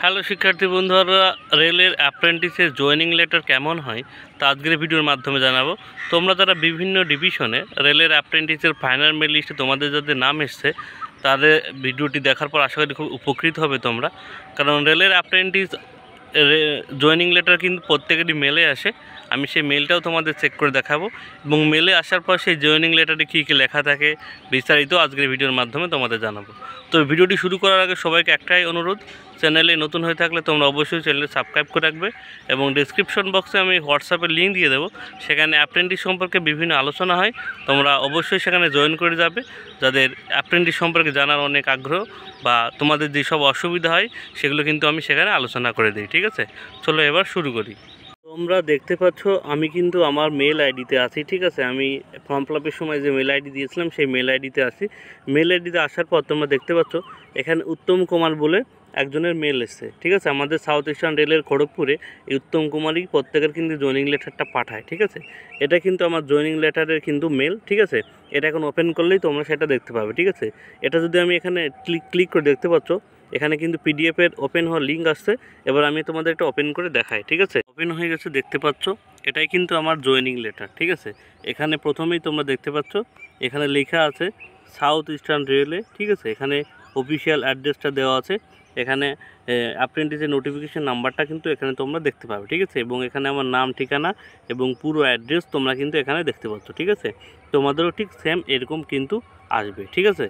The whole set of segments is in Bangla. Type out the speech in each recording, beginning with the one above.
হ্যালো শিক্ষার্থী বন্ধুরা, রেলের অ্যাপ্রেন্টিসের জয়েনিং লেটার কেমন হয় তা আজকের ভিডিওর মাধ্যমে জানাবো। তোমরা যারা বিভিন্ন ডিভিশনে রেলের অ্যাপ্রেন্টিসের ফাইনাল মেরিট লিস্টে তোমাদের যাদের নাম এসছে তাদের ভিডিওটি দেখার পর আশা করি খুব উপকৃত হবে তোমরা। কারণ রেলের অ্যাপ্রেন্টিস জয়েনিং লেটার কিন্তু প্রত্যেকেরই মেলে আসে। আমি সেই মেলটাও তোমাদের চেক করে দেখাবো এবং মেলে আসার পর সেই জয়েনিং লেটারে কী কী লেখা থাকে বিস্তারিত আজকের ভিডিওর মাধ্যমে তোমাদের জানাবো। তো ভিডিওটি শুরু করার আগে সবাইকে একটাই অনুরোধ, চ্যানেলে নতুন হয়ে থাকলে তোমরা অবশ্যই চ্যানেলে সাবস্ক্রাইব করে রাখবে এবং ডেসক্রিপশন বক্সে আমি হোয়াটসঅ্যাপের লিঙ্ক দিয়ে দেবো। সেখানে অ্যাপ্রেন্টিস সম্পর্কে বিভিন্ন আলোচনা হয়, তোমরা অবশ্যই সেখানে জয়েন করে যাবে। যাদের অ্যাপ্রেন্টিস সম্পর্কে জানার অনেক আগ্রহ বা তোমাদের যেসব অসুবিধা হয় সেগুলো কিন্তু আমি সেখানে আলোচনা করে দিই। ঠিক আছে, চলো এবার শুরু করি। তোমরা দেখতে পাচ্ছ আমি কিন্তু আমার মেল আইডিতে আছি। ঠিক আছে, আমি ফর্ম ফিল আপের সময় যে মেল আইডি দিয়েছিলাম সেই মেল আইডিতে আছি। মেল আইডিতে আসার পর তোমরা দেখতে পাচ্ছ এখানে উত্তম কুমার বলে একজনের মেল এসছে। ঠিক আছে, আমাদের সাউথ ইস্টার্ন রেলের খড়গপুরে এই উত্তম কুমারই প্রত্যেকের কিন্তু জয়েনিং লেটারটা পাঠায়। ঠিক আছে, এটা কিন্তু আমার জয়েনিং লেটারের কিন্তু মেল। ঠিক আছে, এটা এখন ওপেন করলেই তোমরা সেটা দেখতে পাবে। ঠিক আছে, এটা যদি আমি এখানে ক্লিক করে দেখতে পাচ্ছ এখানে কিন্তু পিডিএফের ওপেন হওয়ার লিঙ্ক আসছে। এবার আমি তোমাদের একটা ওপেন করে দেখাই। ঠিক আছে, ওপেন হয়ে গেছে, দেখতে পাচ্ছ এটাই কিন্তু আমার জয়েনিং লেটার। ঠিক আছে, এখানে প্রথমেই তোমরা দেখতে পাচ্ছ এখানে লেখা আছে সাউথ ইস্টার্ন রেলে। ঠিক আছে, এখানে অফিসিয়াল অ্যাড্রেসটা দেওয়া আছে, এখানে অ্যাপ্রেন্টিসের নোটিফিকেশান নাম্বারটা কিন্তু এখানে তোমরা দেখতে পাবে। ঠিক আছে, এবং এখানে আমার নাম, ঠিকানা এবং পুরো অ্যাড্রেস তোমরা কিন্তু এখানে দেখতে পাচ্ছ। ঠিক আছে, তোমাদেরও ঠিক সেম এরকম কিন্তু আসবে। ঠিক আছে,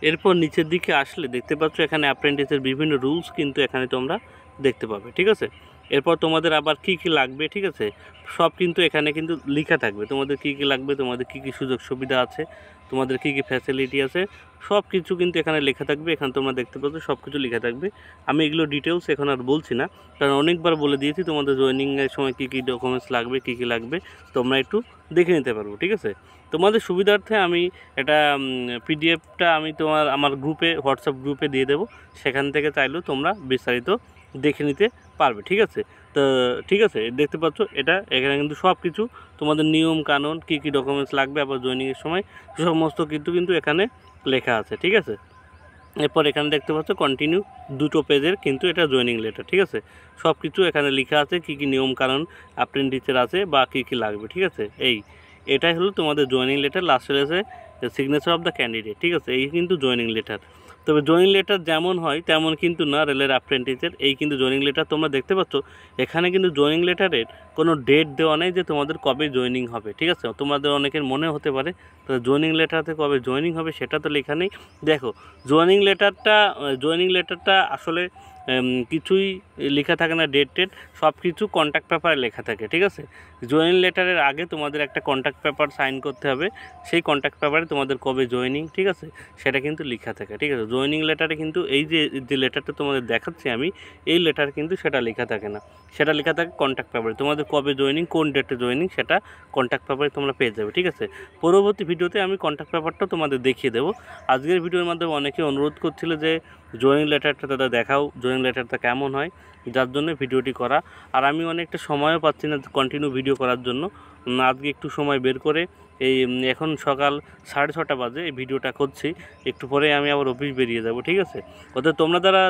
এরপর নিচের দিকে আসলে দেখতে পাচ্ছ এখানে অ্যাপ্রেন্টিসের বিভিন্ন রুলস কিন্তু এখানে তোমরা দেখতে পাবে। ঠিক আছে, এরপর তোমাদের আবার কি কি লাগবে, ঠিক আছে, সব কিন্তু এখানে কিন্তু লেখা থাকবে। তোমাদের কি কি লাগবে, তোমাদের কি কি সুযোগ সুবিধা আছে, তোমাদের কি কি ফ্যাসিলিটি আছে, সব কিছু কিন্তু এখানে লেখা থাকবে। এখানে তোমরা দেখতে পাচ্ছ সব কিছু লেখা থাকবে। আমি এগুলো ডিটেলস এখন আর বলছি না, কারণ অনেকবার বলে দিয়েছি তোমাদের জয়েনিংয়ের সময় কি কি ডকুমেন্টস লাগবে, কি কি লাগবে তোমরা একটু দেখে নিতে পারবো। ঠিক আছে, তোমাদের সুবিধার্থে আমি এটা পিডিএফটা আমি আমার গ্রুপে, হোয়াটসঅ্যাপ গ্রুপে দিয়ে দেবো। সেখান থেকে চাইলেও তোমরা বিস্তারিত দেখে নিতে পারবে। ঠিক আছে, তো ঠিক আছে, দেখতে পাচ্ছ এখানে কিন্তু সব কিছু তোমাদের নিয়ম কানুন কী কী ডকুমেন্টস লাগবে আবার জয়েনিংয়ের সময় সমস্ত কিন্তু এখানে লেখা আছে। ঠিক আছে, এরপর এখানে দেখতে পাচ্ছ কন্টিনিউ, দুটো পেজের কিন্তু এটা জয়েনিং লেটার। ঠিক আছে, সব কিছু এখানে লেখা আছে, কী কী নিয়ম কানুন অ্যাপ্রেন্টিসের আছে বা কী কী লাগবে। ঠিক আছে, এটাই হলো তোমাদের জয়েনিং লেটার। লাস্টে আছে সিগনেচার অফ দ্য ক্যান্ডিডেট। ঠিক আছে, এই কিন্তু জয়েনিং লেটার। তবে জয়েনিং লেটার যেমন হয় তেমন কিন্তু না রেলের অ্যাপ্রেন্টিসের। এই কিন্তু জয়েনিং লেটার তোমরা দেখতে পাচ্ছ এখানে কিন্তু জয়েনিং লেটারের কোনো ডেট দেওয়া নেই যে তোমাদের কবে জয়েনিং হবে। ঠিক আছে, তোমাদের অনেকের মনে হতে পারে তো জয়েনিং লেটারতে কবে জয়েনিং হবে সেটা তো লেখা নেই। দেখো, জয়েনিং লেটারটা আসলে কিছুই লেখা থাকে না, ডেট সব কিছু কন্ট্যাক্ট পেপারে লেখা থাকে। ঠিক আছে, জয়েনিং লেটারের আগে তোমাদের একটা কন্ট্যাক্ট পেপার সাইন করতে হবে, সেই কন্ট্যাক্ট পেপারে তোমাদের কবে জয়েনিং, ঠিক আছে, সেটা কিন্তু লেখা থাকে। ঠিক আছে, জয়েনিং লেটারে কিন্তু এই যে লেটারটা তোমাদের দেখাচ্ছি আমি, এই লেটার কিন্তু সেটা লেখা থাকে না, সেটা লেখা থাকে কন্ট্যাক্ট পেপারে। তোমাদের কবে জয়েনিং, কোন ডেটে জয়েনিং সেটা কন্ট্যাক্ট পেপারে তোমরা পেয়ে যাবে। ঠিক আছে, পরবর্তী ভিডিওতে আমি কন্ট্যাক্ট পেপারটা তোমাদের দেখিয়ে দেবো। আজকের ভিডিওর মাধ্যমে অনেকে অনুরোধ করছিল যে জয়েনিং লেটারটা দাদা দেখাও, জয়েনিং লেটারটা কেমন হয়, যার জন্য ভিডিওটি করা। আর আমি অনেকটা সময়ও পাচ্ছি না কন্টিনিউ ভিডিও করার জন্য। আজকে একটু সময় বের করে এখন সকাল 6:30 বাজে এই ভিডিওটা করছি, একটু পরে আমি আবার অফিস বেরিয়ে যাব। ঠিক আছে, অর্থাৎ তোমরা যারা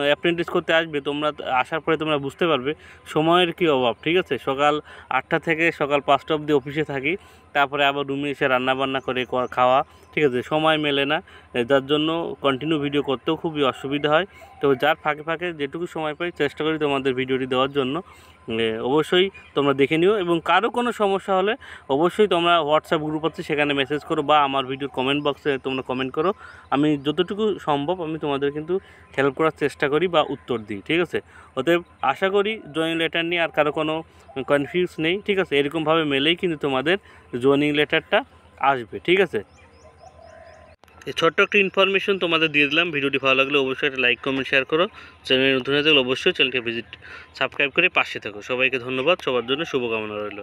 অ্যাপ্রেন্টিস করতে আসবে তোমরা আসার পরে তোমরা বুঝতে পারবে সময়ের কী অভাব। ঠিক আছে, সকাল 8টা থেকে সকাল 5টা অবধি অফিসে থাকি, তারপরে আবার রুমে এসে রান্নাবান্না করে খাওয়া। ঠিক আছে, সময় মেলে না, যার জন্য কন্টিনিউ ভিডিও করতেও খুবই অসুবিধা হয়। তো যার ফাঁকে ফাঁকে যেটুকু সময় পাই চেষ্টা করি তোমাদের ভিডিওটি দেওয়ার জন্য। অবশ্যই তোমরা দেখে নিও এবং কারো কোনো সমস্যা হলে অবশ্যই তোমরা হোয়াটসঅ্যাপ গ্রুপ আছে সেখানে মেসেজ করো বা আমার ভিডিওর কমেন্ট বক্সে তোমরা কমেন্ট করো। আমি যতটুকু সম্ভব আমি তোমাদের কিন্তু হেল্প করার চেষ্টা করি বা উত্তর দিই। ঠিক আছে, অতএব আশা করি জয়েনিং লেটার নিয়ে আর কারো কোনো কনফিউজ নেই। ঠিক আছে, এরকমভাবে মেলেই কিন্তু তোমাদের জয়েনিং লেটারটা আসবে। ঠিক আছে, এই ছোট্ট একটা ইনফরমেশন তোমাদের দিয়ে দিলাম। ভিডিওটি ভালো লাগলে অবশ্যই একটা লাইক কমেন্ট শেয়ার করো। চ্যানেলে নতুন হয়ে থাকলে অবশ্যই চ্যানেলকে সাবস্ক্রাইব করে পাশে থাকো। সবাইকে ধন্যবাদ, সবার জন্য শুভকামনা রইল।